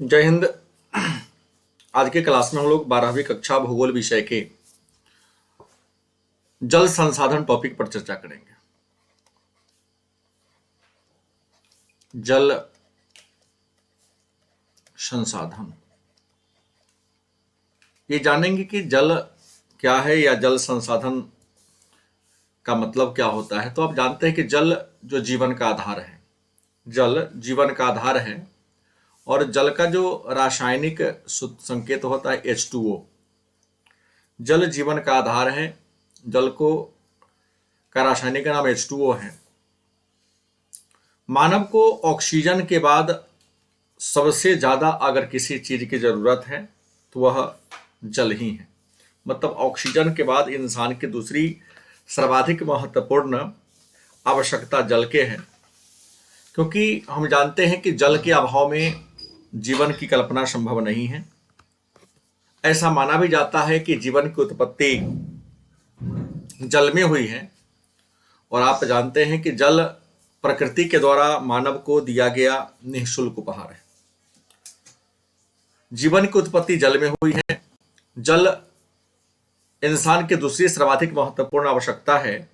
जय हिंद। आज के क्लास में हम लोग 12वीं कक्षा भूगोल विषय के जल संसाधन टॉपिक पर चर्चा करेंगे। जल संसाधन, ये जानेंगे कि जल क्या है या जल संसाधन का मतलब क्या होता है। तो आप जानते हैं कि जल जो जीवन का आधार है, जल जीवन का आधार है और जल का जो रासायनिक संकेत होता है H2O। जल जीवन का आधार है, जल को का रासायनिक नाम H2O है। मानव को ऑक्सीजन के बाद सबसे ज्यादा अगर किसी चीज की जरूरत है तो वह जल ही है। मतलब ऑक्सीजन के बाद इंसान की दूसरी सर्वाधिक महत्वपूर्ण आवश्यकता जल के है, क्योंकि हम जानते हैं कि जल के अभाव में जीवन की कल्पना संभव नहीं है। ऐसा माना भी जाता है कि जीवन की उत्पत्ति जल में हुई है और आप जानते हैं कि जल प्रकृति के द्वारा मानव को दिया गया निःशुल्क उपहार है। जीवन की उत्पत्ति जल में हुई है। जल इंसान की दूसरी सर्वाधिक महत्वपूर्ण आवश्यकता है।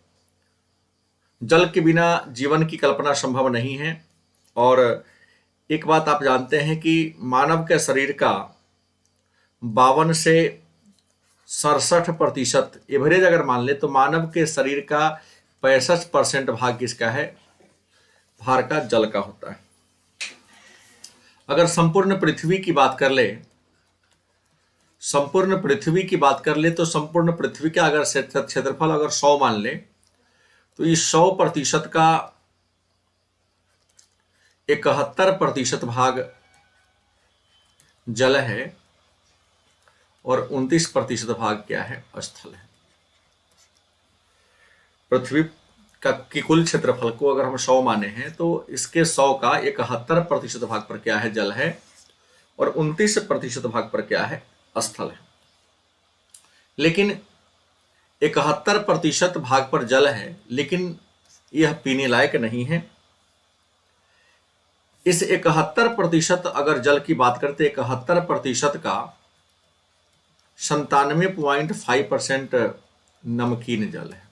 जल के बिना जीवन की कल्पना संभव नहीं है। और एक बात आप जानते हैं कि मानव के शरीर का 52 से 67% एवरेज अगर मान ले तो मानव के शरीर का 65% भाग किसका है? भार का जल का होता है। अगर संपूर्ण पृथ्वी की बात कर ले, संपूर्ण पृथ्वी की बात कर ले तो संपूर्ण पृथ्वी का अगर क्षेत्रफल अगर 100 मान ले तो इस 100% का 71% भाग जल है और 29% भाग क्या है? स्थल है। पृथ्वी का की कुल क्षेत्रफल को अगर हम 100 माने हैं तो इसके 100 का 71% भाग पर क्या है? जल है और 29% भाग पर क्या है? स्थल है। लेकिन 71% भाग पर जल है, लेकिन यह पीने लायक नहीं है। इस 71% अगर जल की बात करते 71% का 97.5% नमकीन जल है।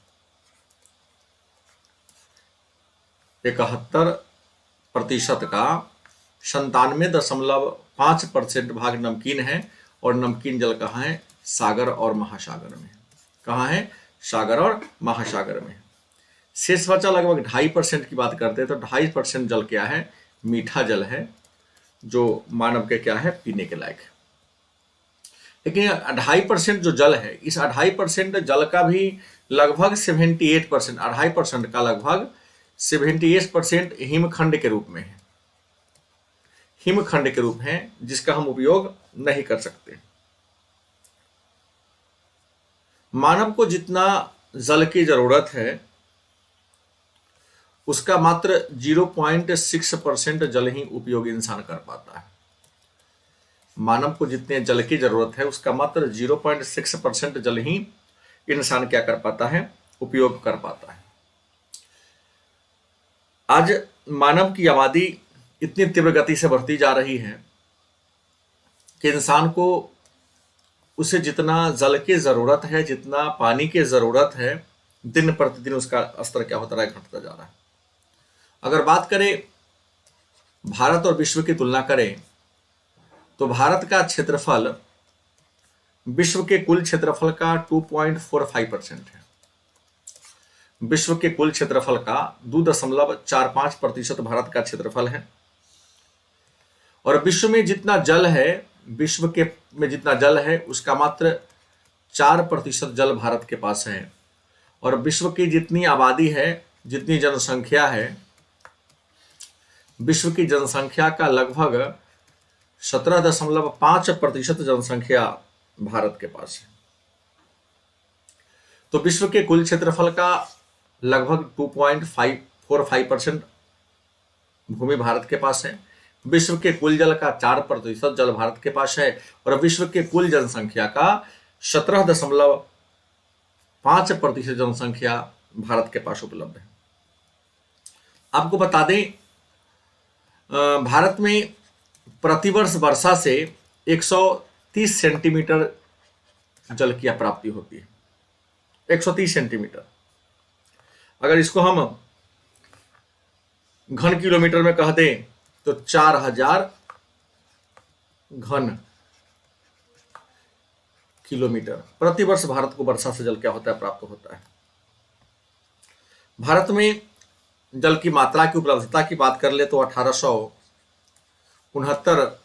71% का 97.5% भाग नमकीन है और नमकीन जल कहाँ है? सागर और महासागर में। कहाँ है? सागर और महासागर में। शेष बचा लगभग 2.5% की बात करते हैं तो 2.5% जल क्या है? मीठा जल है, जो मानव के क्या है? पीने के लायक है। लेकिन 2.5% जो जल है, इस 2.5% जल का भी लगभग 78%, 2.5% का लगभग 78% हिमखंड के रूप में है। हिमखंड के रूप है जिसका हम उपयोग नहीं कर सकते। मानव को जितना जल की जरूरत है उसका मात्र 0.6% जल ही उपयोग इंसान कर पाता है। मानव को जितने जल की जरूरत है उसका मात्र 0.6% जल ही इंसान क्या कर पाता है? उपयोग कर पाता है। आज मानव की आबादी इतनी तीव्र गति से बढ़ती जा रही है कि इंसान को उसे जितना जल की जरूरत है, जितना पानी की जरूरत है, दिन प्रतिदिन उसका स्तर क्या होता है? घटता जा रहा है। अगर बात करें भारत और विश्व की तुलना करें तो भारत का क्षेत्रफल विश्व के कुल क्षेत्रफल का 2.45% है। विश्व के कुल क्षेत्रफल का 2.45% भारत का क्षेत्रफल है। और विश्व में जितना जल है, विश्व के में जितना जल है उसका मात्र 4% जल भारत के पास है। और विश्व की जितनी आबादी है, जितनी जनसंख्या है, विश्व की जनसंख्या का लगभग 17.5% जनसंख्या भारत के पास है। तो विश्व के कुल क्षेत्रफल का लगभग 2.45% भूमि भारत के पास है। विश्व के कुल जल का 4% जल भारत के पास है और विश्व के कुल जनसंख्या का 17.5% जनसंख्या भारत के पास उपलब्ध है। आपको बता दें, भारत में प्रतिवर्ष वर्षा से 130 सेंटीमीटर जल की प्राप्ति होती है। 130 सेंटीमीटर। अगर इसको हम घन किलोमीटर में कह दें तो 4000 घन किलोमीटर प्रतिवर्ष भारत को वर्षा से जल क्या होता है, प्राप्त होता है। भारत में जल की मात्रा की उपलब्धता की बात कर ले तो 1869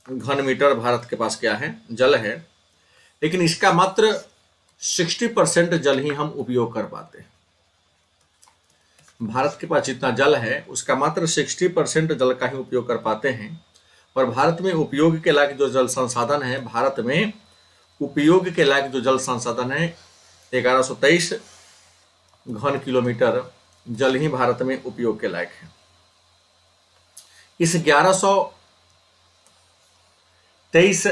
घन मीटर भारत के पास क्या है, जल है। लेकिन इसका मात्र 60% जल ही हम उपयोग कर पाते हैं। भारत के पास जितना जल है उसका मात्र 60% जल का ही उपयोग कर पाते हैं। और भारत में उपयोग के लायक जो जल संसाधन है, भारत में उपयोग के लायक जो जल संसाधन है 1123 घन किलोमीटर जल ही भारत में उपयोग के लायक है। इस 1123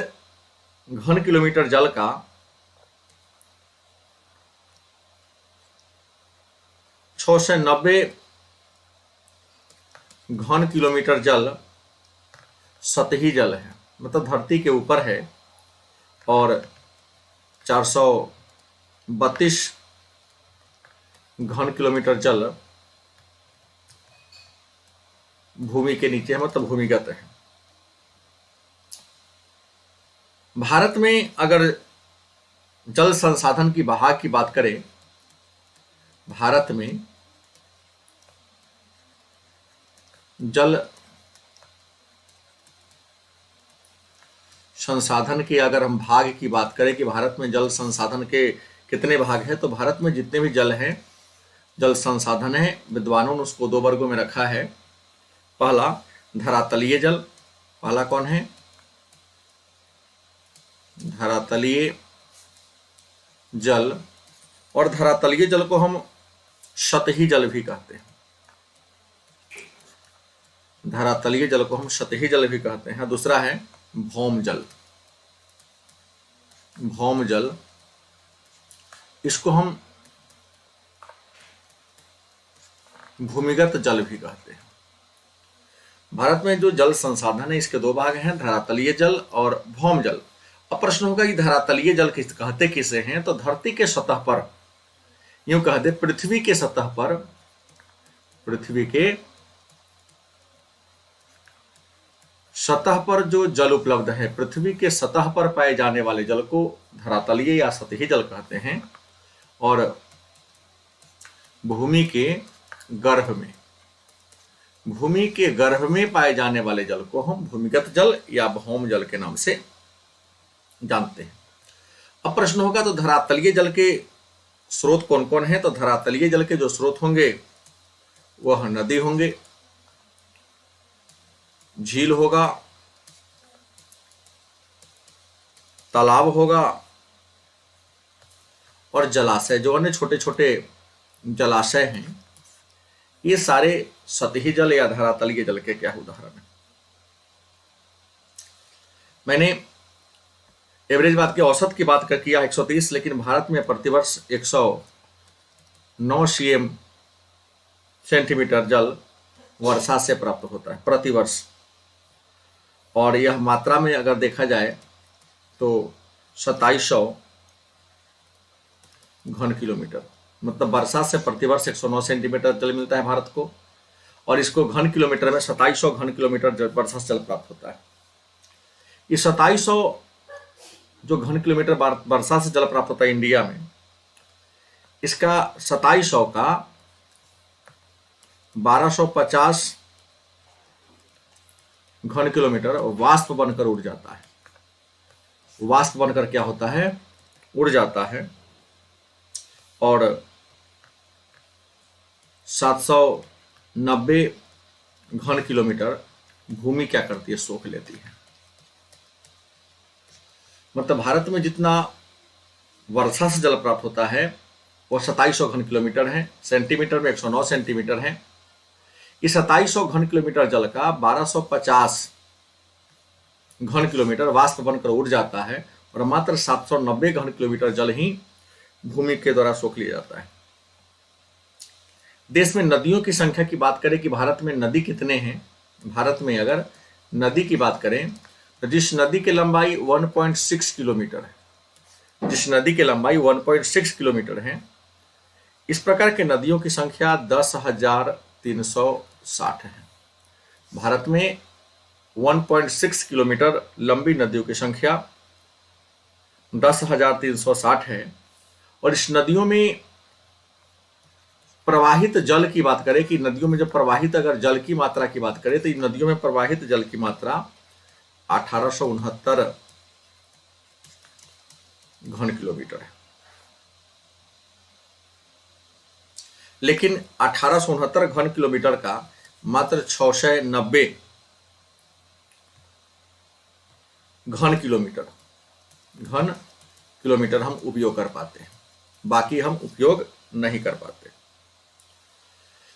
घन किलोमीटर जल का 690 घन किलोमीटर जल सतही जल है, मतलब धरती के ऊपर है। और 432 घन किलोमीटर जल भूमि के नीचे है, मतलब भूमिगत है। भारत में अगर जल संसाधन की बहाव की बात करें, भारत में जल संसाधन के अगर हम भाग की बात करें कि भारत में जल संसाधन के कितने भाग हैं, तो भारत में जितने भी जल हैं, जल संसाधन है, विद्वानों ने उसको 2 वर्गों में रखा है। पहला धरातलीय जल, पहला कौन है, धरातलीय जल। और धरातलीय जल को हम सतही जल भी कहते हैं। धरातलीय जल को हम सतही जल भी कहते हैं। दूसरा है भौम जल। भौम जल, इसको हम भूमिगत जल भी कहते हैं। भारत में जो जल संसाधन है इसके 2 भाग हैं, धरातलीय जल और भौम जल। अब प्रश्न होगा कि धरातलीय जल कहते किसे हैं, तो धरती के सतह पर, यूं कह दे पृथ्वी के सतह पर, पृथ्वी के सतह पर जो जल उपलब्ध है, पृथ्वी के सतह पर पाए जाने वाले जल को धरातलीय या सतही जल कहते हैं। और भूमि के गर्भ में, भूमि के गर्भ में पाए जाने वाले जल को हम भूमिगत जल या भौम जल के नाम से जानते हैं। अब प्रश्न होगा तो धरातलीय जल के स्रोत कौन कौन है, तो धरातलीय जल के जो स्रोत होंगे वह नदी होंगे, झील होगा, तालाब होगा और जलाशय, जो अन्य छोटे छोटे जलाशय हैं, ये सारे सतही जल या धरातलीय जल के क्या उदाहरण हैं। मैंने एवरेज बात की, औसत की बात कर किया 130, लेकिन भारत में प्रतिवर्ष 109 सेंटीमीटर जल वर्षा से प्राप्त होता है प्रतिवर्ष। और यह मात्रा में अगर देखा जाए तो 2700 घन किलोमीटर, मतलब वर्षा से प्रतिवर्ष 109 सेंटीमीटर जल मिलता है भारत को। और इसको घन किलोमीटर में 2700 घन किलोमीटर वर्षा से जल प्राप्त होता है। ये 2700 जो घन किलोमीटर वर्षा से जल प्राप्त होता है इंडिया में, इसका 2700 का 1250 घन किलोमीटर वाष्प बनकर उड़ जाता है। वाष्प बनकर क्या होता है, उड़ जाता है। और 790 घन किलोमीटर भूमि क्या करती है, सोख लेती है। मतलब भारत में जितना वर्षा से जल प्राप्त होता है वह 2700 घन किलोमीटर है, सेंटीमीटर में 109 सेंटीमीटर है। इस 2700 घन किलोमीटर जल का 1250 घन किलोमीटर वाष्प बनकर उड़ जाता है और मात्र 790 घन किलोमीटर जल ही भूमि के द्वारा सोख लिया जाता है। देश में नदियों की संख्या की बात करें कि भारत में नदी कितने हैं, भारत में अगर नदी की बात करें तो जिस नदी की लंबाई 1.6 किलोमीटर है, जिस नदी की लंबाई 1.6 किलोमीटर है, इस प्रकार के नदियों की संख्या 10,360 है। भारत में 1.6 किलोमीटर लंबी नदियों की संख्या 10,360 है। और इस नदियों में प्रवाहित जल की बात करें कि नदियों में जो प्रवाहित अगर जल की मात्रा की बात करें तो इन नदियों में प्रवाहित जल की मात्रा 1869 घन किलोमीटर है। लेकिन 1869 घन किलोमीटर का मात्र 690 घन किलोमीटर हम उपयोग कर पाते हैं, बाकी हम उपयोग नहीं कर पाते।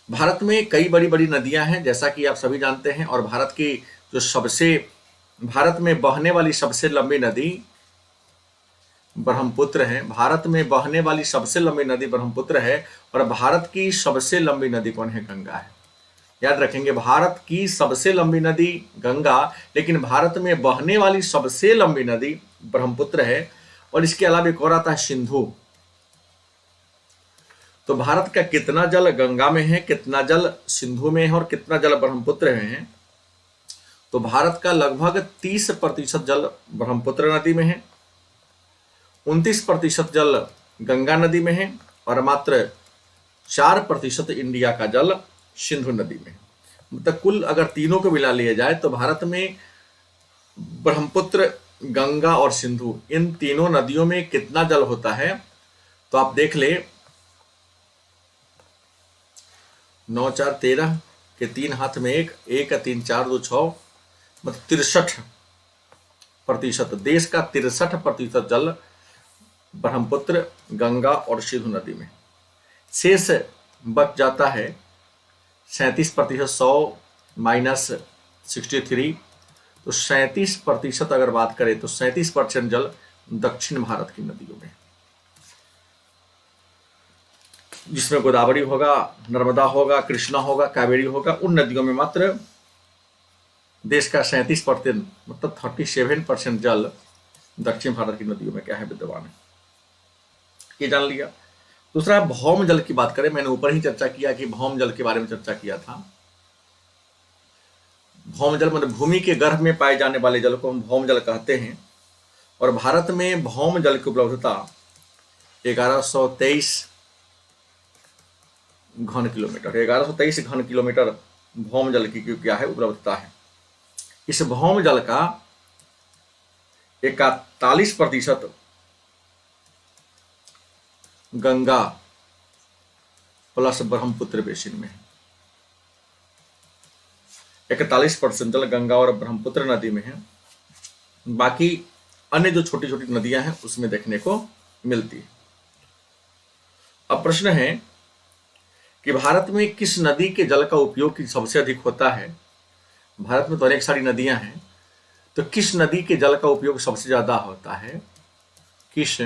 भारत में कई बड़ी बड़ी नदियां हैं जैसा कि आप सभी जानते हैं, और भारत में बहने वाली सबसे लंबी नदी ब्रह्मपुत्र है। भारत में बहने वाली सबसे लंबी नदी ब्रह्मपुत्र है। और भारत की सबसे लंबी नदी कौन है? गंगा है। याद रखेंगे, भारत की सबसे लंबी नदी गंगा, लेकिन भारत में बहने वाली सबसे लंबी नदी ब्रह्मपुत्र है। और इसके अलावा एक और आता है सिंधु। तो भारत का कितना जल गंगा में है, कितना जल सिंधु में है और कितना जल ब्रह्मपुत्र में है? तो भारत का लगभग 30% जल ब्रह्मपुत्र नदी में है, 29% जल गंगा नदी में है और मात्र 4% इंडिया का जल सिंधु नदी में है। मतलब कुल अगर तीनों को मिला लिया जाए तो भारत में ब्रह्मपुत्र, गंगा और सिंधु, इन तीनों नदियों में कितना जल होता है? तो आप देख ले, 9 4 13 के 3 हाथ में 1, 1 3 4 2 6, मतलब 63%। देश का 63% जल ब्रह्मपुत्र, गंगा और सिंधु नदी में। शेष बच जाता है 37%, 100 माइनस 63, तो 37% अगर बात करें तो 37% जल दक्षिण भारत की नदियों में, जिसमें गोदावरी होगा, नर्मदा होगा, कृष्णा होगा, कावेरी होगा। उन नदियों में मात्र देश का 37%, मतलब 37% जल दक्षिण भारत की नदियों में क्या है? विद्यमान है। ये जान लिया। दूसरा, भौम जल की बात करें, मैंने ऊपर ही चर्चा किया कि भौम जल के बारे में चर्चा किया था। भौम जल मतलब भूमि के गर्भ में पाए जाने वाले जल को हम भौम जल कहते हैं। और भारत में भौम जल की उपलब्धता 1123 घन किलोमीटर, 1123 घन किलोमीटर भौम जल की क्या है? उपलब्धता है। इस भौम जल का 41% गंगा प्लस ब्रह्मपुत्र बेसिन में है। 41% जल गंगा और ब्रह्मपुत्र नदी में है। बाकी अन्य जो छोटी छोटी नदियां हैं उसमें देखने को मिलती है। अब प्रश्न है कि भारत में किस नदी के जल का उपयोग सबसे अधिक होता है? भारत में तो अनेक सारी नदियां हैं, तो किस नदी के जल का उपयोग सबसे ज्यादा होता है? किस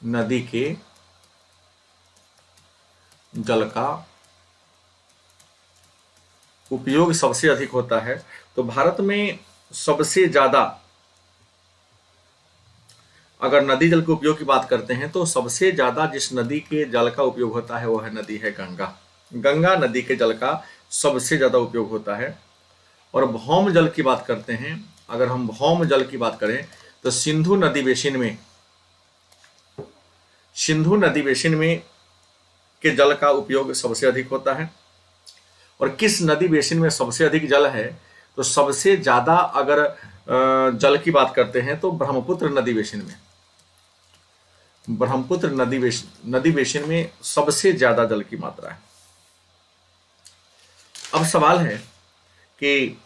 नदी के जल का उपयोग सबसे अधिक होता है? तो भारत में सबसे ज्यादा अगर नदी जल के उपयोग की बात करते हैं तो सबसे ज्यादा जिस नदी के जल का उपयोग होता है वह नदी है गंगा। गंगा नदी के जल का सबसे ज्यादा उपयोग होता है। और भौम जल की बात करते हैं, अगर हम भौम जल की बात करें तो सिंधु नदी बेसिन में के जल का उपयोग सबसे अधिक होता है। और किस नदी बेसिन में सबसे अधिक जल है? तो सबसे ज्यादा अगर जल की बात करते हैं तो ब्रह्मपुत्र नदी बेसिन में, ब्रह्मपुत्र नदी बेसिन में सबसे ज्यादा जल की मात्रा है। अब सवाल है कि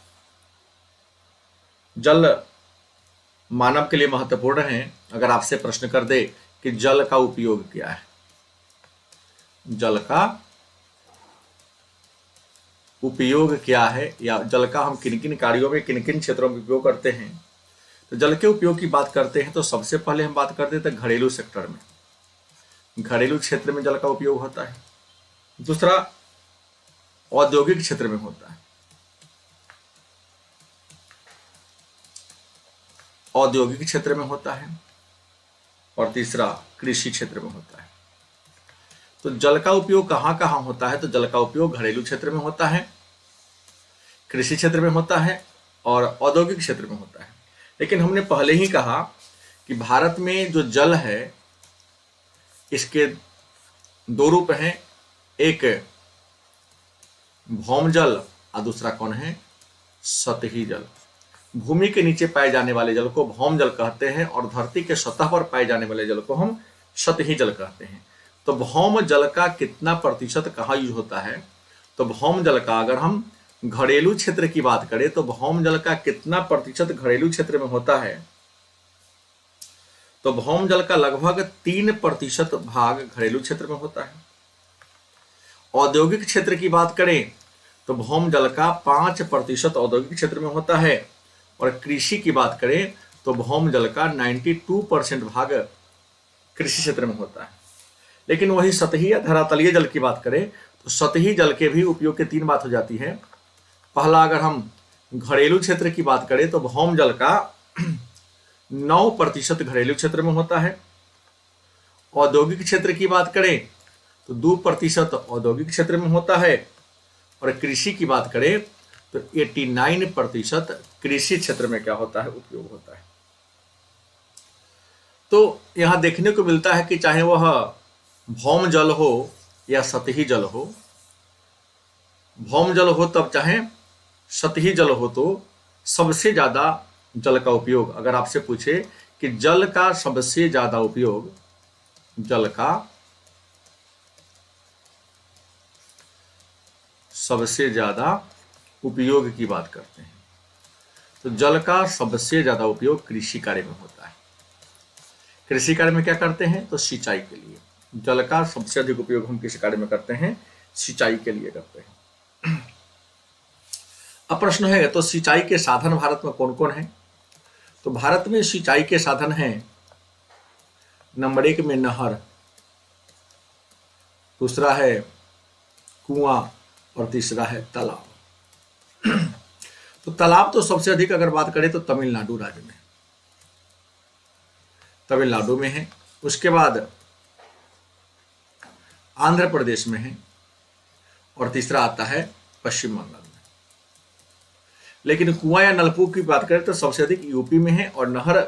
जल मानव के लिए महत्वपूर्ण है। अगर आपसे प्रश्न कर दे कि जल का उपयोग क्या है, जल का उपयोग क्या है, या जल का हम किन किन कार्यों में, किन किन क्षेत्रों में उपयोग करते हैं, तो जल के उपयोग की बात करते हैं तो सबसे पहले हम बात करते हैं घरेलू सेक्टर में, घरेलू क्षेत्र में जल का उपयोग होता है। दूसरा, औद्योगिक क्षेत्र में होता है। औद्योगिक क्षेत्र में होता है, और तीसरा कृषि क्षेत्र में होता है। तो जल का उपयोग कहाँ कहाँ होता है? तो जल का उपयोग घरेलू क्षेत्र में होता है, कृषि क्षेत्र में होता है और औद्योगिक क्षेत्र में होता है। लेकिन हमने पहले ही कहा कि भारत में जो जल है इसके दो रूप हैं, एक भौम जल और दूसरा कौन है? सतही जल। भूमि के नीचे पाए जाने वाले जल को भौम जल कहते हैं और धरती के सतह पर पाए जाने वाले जल को हम सतही जल कहते हैं। तो भौम जल का कितना प्रतिशत कहाँ यूज होता है? तो भौम जल का अगर हम घरेलू क्षेत्र की बात करें तो भौम जल का कितना प्रतिशत घरेलू क्षेत्र में होता है? तो भौम जल का लगभग 3% भाग घरेलू क्षेत्र में होता है। औद्योगिक क्षेत्र की बात करें तो भौम जल का 5% औद्योगिक क्षेत्र में होता है, और कृषि की बात करें तो भौम जल का 92% भाग कृषि क्षेत्र में होता है। लेकिन वही सतही या धरातलीय जल की बात करें तो सतही जल के भी उपयोग के 3 बात हो जाती है। पहला, अगर हम घरेलू क्षेत्र की बात करें तो भौम जल का 9% घरेलू क्षेत्र में होता है। औद्योगिक क्षेत्र की बात करें तो 2% औद्योगिक क्षेत्र में होता है, और कृषि की बात करें तो 89% कृषि क्षेत्र में क्या होता है? उपयोग होता है। तो यहां देखने को मिलता है कि चाहे वह भौम जल हो या सतही जल हो, भौम जल हो तब चाहे सतही जल हो, तो सबसे ज्यादा जल का उपयोग, अगर आपसे पूछे कि जल का सबसे ज्यादा उपयोग, जल का सबसे ज्यादा उपयोग की बात करते हैं तो जल का सबसे ज्यादा उपयोग कृषि कार्य में होता है। कृषि कार्य में क्या करते हैं? तो सिंचाई के लिए जल का सबसे अधिक उपयोग हम किस कार्य में करते हैं? सिंचाई के लिए करते हैं। अब प्रश्न है, तो सिंचाई के साधन भारत में कौन कौन है? तो भारत में सिंचाई के साधन हैं, नंबर 1 में नहर, दूसरा है कुआं और तीसरा है तालाब। तो तालाब तो सबसे अधिक अगर बात करें तो तमिलनाडु राज्य में, तमिलनाडु में है। उसके बाद आंध्र प्रदेश में है, और तीसरा आता है पश्चिम बंगाल में। लेकिन कुआं या नलकूप की बात करें तो सबसे अधिक यूपी में है, और नहर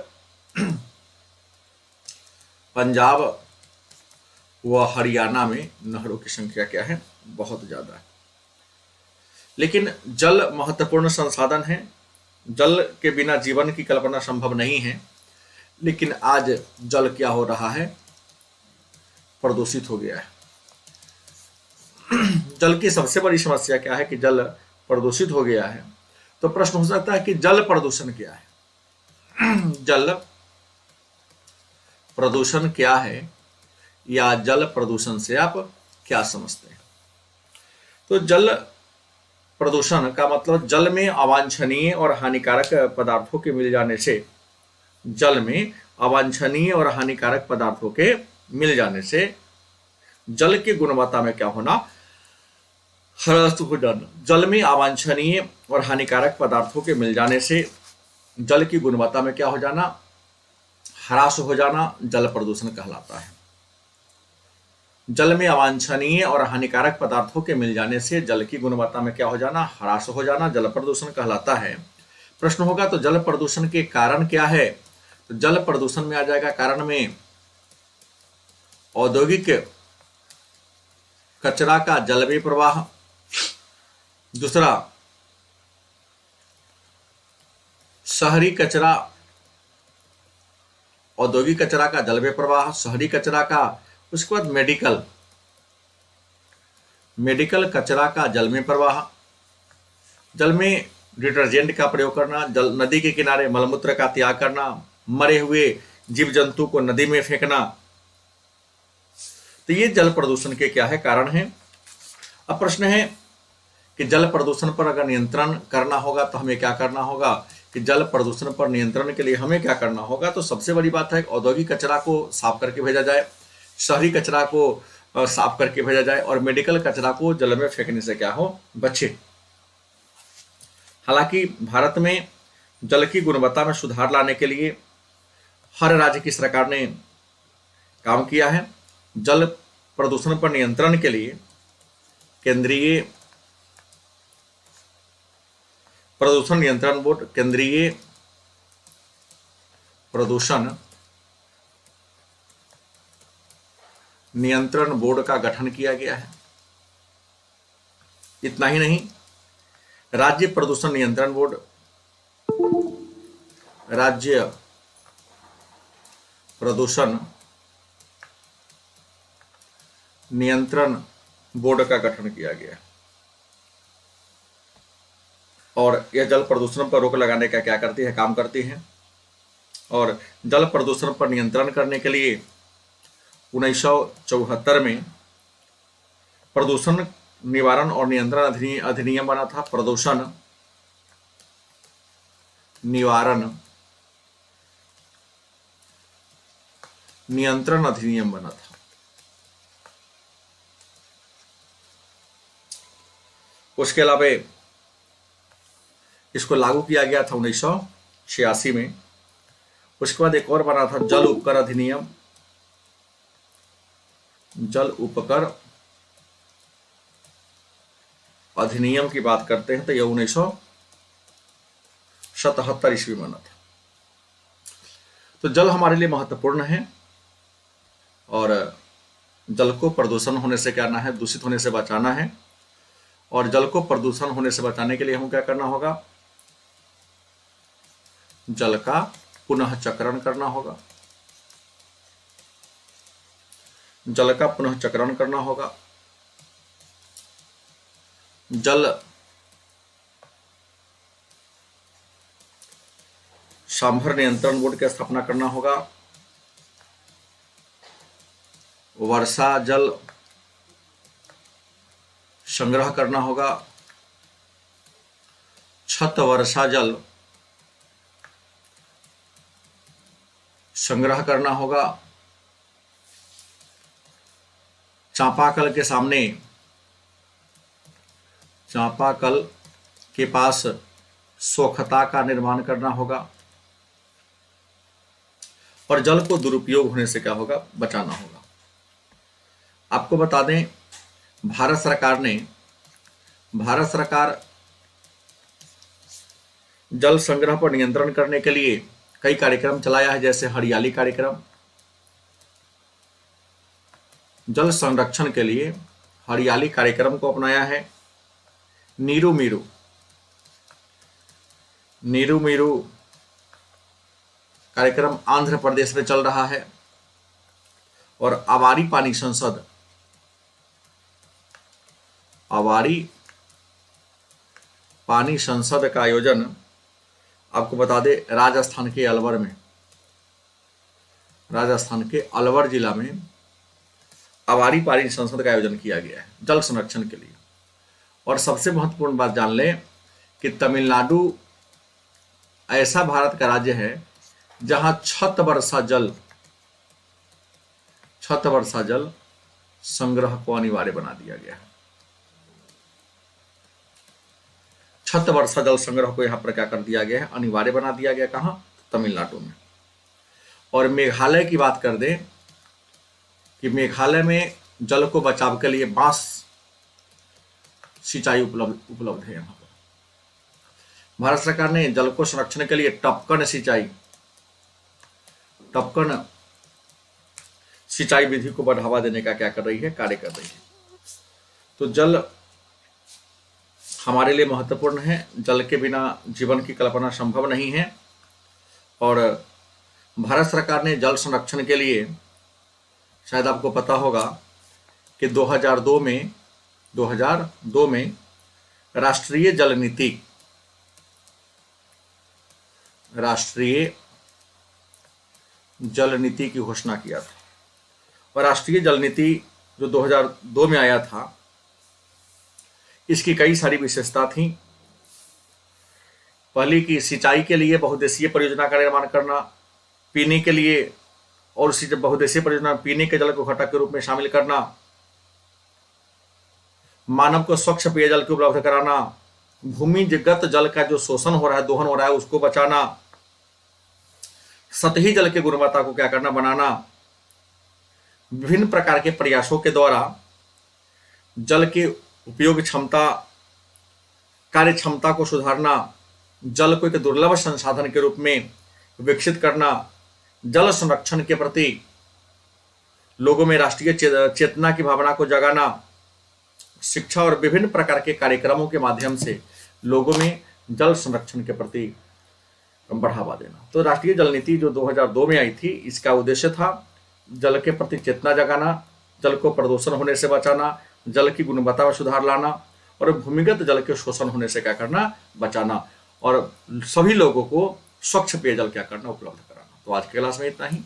पंजाब व हरियाणा में नहरों की संख्या क्या है? बहुत ज्यादा है। लेकिन जल महत्वपूर्ण संसाधन है, जल के बिना जीवन की कल्पना संभव नहीं है। लेकिन आज जल क्या हो रहा है? प्रदूषित हो गया है। जल की सबसे बड़ी समस्या क्या है? कि जल प्रदूषित हो गया है। तो प्रश्न हो सकता है कि जल प्रदूषण क्या है? जल प्रदूषण क्या है, या जल प्रदूषण से आप क्या समझते हैं? तो जल प्रदूषण का मतलब जल में अवांछनीय और हानिकारक पदार्थों के मिल जाने से, जल में अवांछनीय और हानिकारक पदार्थों के मिल जाने से जल की गुणवत्ता में क्या होना? ह्रास हो जाना। जल में अवांछनीय और हानिकारक पदार्थों के मिल जाने से जल की गुणवत्ता में क्या हो जाना? ह्रास हो जाना जल प्रदूषण कहलाता है। जल में अवांछनीय और हानिकारक पदार्थों के मिल जाने से जल की गुणवत्ता में क्या हो जाना? ह्रास हो जाना जल प्रदूषण कहलाता है। प्रश्न होगा, तो जल प्रदूषण के कारण क्या है? तो जल प्रदूषण में आ जाएगा कारण में औद्योगिक कचरा का जलमय प्रवाह, दूसरा शहरी कचरा, औद्योगिक कचरा का जलमय प्रवाह, शहरी कचरा का, उसके बाद मेडिकल कचरा का जलमय प्रवाह, जल में डिटर्जेंट का प्रयोग करना, जल नदी के किनारे मलमूत्र का त्याग करना, मरे हुए जीव जंतु को नदी में फेंकना। तो ये जल प्रदूषण के क्या है? कारण है। अब प्रश्न है कि जल प्रदूषण पर अगर नियंत्रण करना होगा तो हमें क्या करना होगा? कि जल प्रदूषण पर नियंत्रण के लिए हमें क्या करना होगा? तो सबसे बड़ी बात है औद्योगिक कचरा को साफ करके भेजा जाए, शहरी कचरा को साफ करके भेजा जाए, और मेडिकल कचरा को जल में फेंकने से क्या हो? बचे। हालांकि भारत में जल की गुणवत्ता में सुधार लाने के लिए हर राज्य की सरकार ने काम किया है। जल प्रदूषण पर नियंत्रण के लिए केंद्रीय प्रदूषण नियंत्रण बोर्ड, केंद्रीय प्रदूषण नियंत्रण बोर्ड का गठन किया गया है। इतना ही नहीं, राज्य प्रदूषण नियंत्रण बोर्ड, राज्य प्रदूषण नियंत्रण बोर्ड का गठन किया गया। और यह जल प्रदूषण पर रोक लगाने का क्या करती है, काम करती है। और जल प्रदूषण पर नियंत्रण करने के लिए 1974 में प्रदूषण निवारण और नियंत्रण अधिनियम बना था। प्रदूषण निवारण नियंत्रण अधिनियम बना था। उसके अलावा इसको लागू किया गया था 1986 में। उसके बाद एक और बना था जल उपकर अधिनियम। जल उपकर अधिनियम की बात करते हैं तो यह 1977 ईस्वी में बना था। तो जल हमारे लिए महत्वपूर्ण है और जल को प्रदूषण होने से क्या करना है, दूषित होने से बचाना है। और जल को प्रदूषण होने से बचाने के लिए हमें क्या करना होगा, जल का पुनः चक्रण करना होगा। जल का पुनः चक्रण करना होगा। जल सांभर नियंत्रण बोर्ड की स्थापना करना होगा। वर्षा जल संग्रह करना होगा। छत वर्षा जल संग्रह करना होगा। चापाकल के सामने, चापाकल के पास सोखता का निर्माण करना होगा। और जल को दुरुपयोग होने से क्या होगा, बचाना होगा। आपको बता दें, भारत सरकार जल संग्रह पर नियंत्रण करने के लिए कई कार्यक्रम चलाया है, जैसे हरियाली कार्यक्रम। जल संरक्षण के लिए हरियाली कार्यक्रम को अपनाया है। नीरू मीरू कार्यक्रम आंध्र प्रदेश में चल रहा है। और आवारी पानी संसद का आयोजन आपको बता दें, राजस्थान के अलवर जिला में आवारी पानी संसद का आयोजन किया गया है जल संरक्षण के लिए। और सबसे महत्वपूर्ण बात जान लें कि तमिलनाडु ऐसा भारत का राज्य है जहां छत वर्षा जल संग्रह को अनिवार्य बना दिया गया है। छत वर्षा जल संग्रह को यहां पर क्या कर दिया गया है, अनिवार्य बना दिया गया। कहां, तमिलनाडु में। और मेघालय की बात कर दें कि मेघालय में जल को बचाव के लिए बांस सिंचाई उपलब्ध है। यहां पर भारत सरकार ने जल को संरक्षण के लिए टपकन सिंचाई विधि को बढ़ावा देने का क्या कर रही है, कार्य कर रही है। तो जल हमारे लिए महत्वपूर्ण है। जल के बिना जीवन की कल्पना संभव नहीं है। और भारत सरकार ने जल संरक्षण के लिए, शायद आपको पता होगा कि 2002 में राष्ट्रीय जल नीति की घोषणा किया था। और राष्ट्रीय जल नीति जो 2002 में आया था, इसकी कई सारी विशेषता थी। पहली की सिंचाई के लिए बहुउद्देशीय परियोजना का निर्माण करना, पीने के लिए और उसी बहुउद्देशीय परियोजना पीने के जल को घटक के रूप में शामिल करना, मानव को स्वच्छ पेयजल की उपलब्ध कराना, भूमिगत जल का जो शोषण हो रहा है, दोहन हो रहा है, उसको बचाना, सतही जल की गुणवत्ता को क्या करना, बनाना, विभिन्न प्रकार के प्रयासों के द्वारा जल की उपयोग क्षमता, कार्य क्षमता को सुधारना, जल को एक दुर्लभ संसाधन के रूप में विकसित करना, जल संरक्षण के प्रति लोगों में राष्ट्रीय चेतना की भावना को जगाना, शिक्षा और विभिन्न प्रकार के कार्यक्रमों के माध्यम से लोगों में जल संरक्षण के प्रति बढ़ावा देना। तो राष्ट्रीय जल नीति जो 2002 में आई थी, इसका उद्देश्य था जल के प्रति चेतना जगाना, जल को प्रदूषण होने से बचाना, जल की गुणवत्ता में सुधार लाना और भूमिगत जल के शोषण होने से क्या करना, बचाना, और सभी लोगों को स्वच्छ पेयजल क्या करना, उपलब्ध कराना। तो आज के क्लास में इतना ही।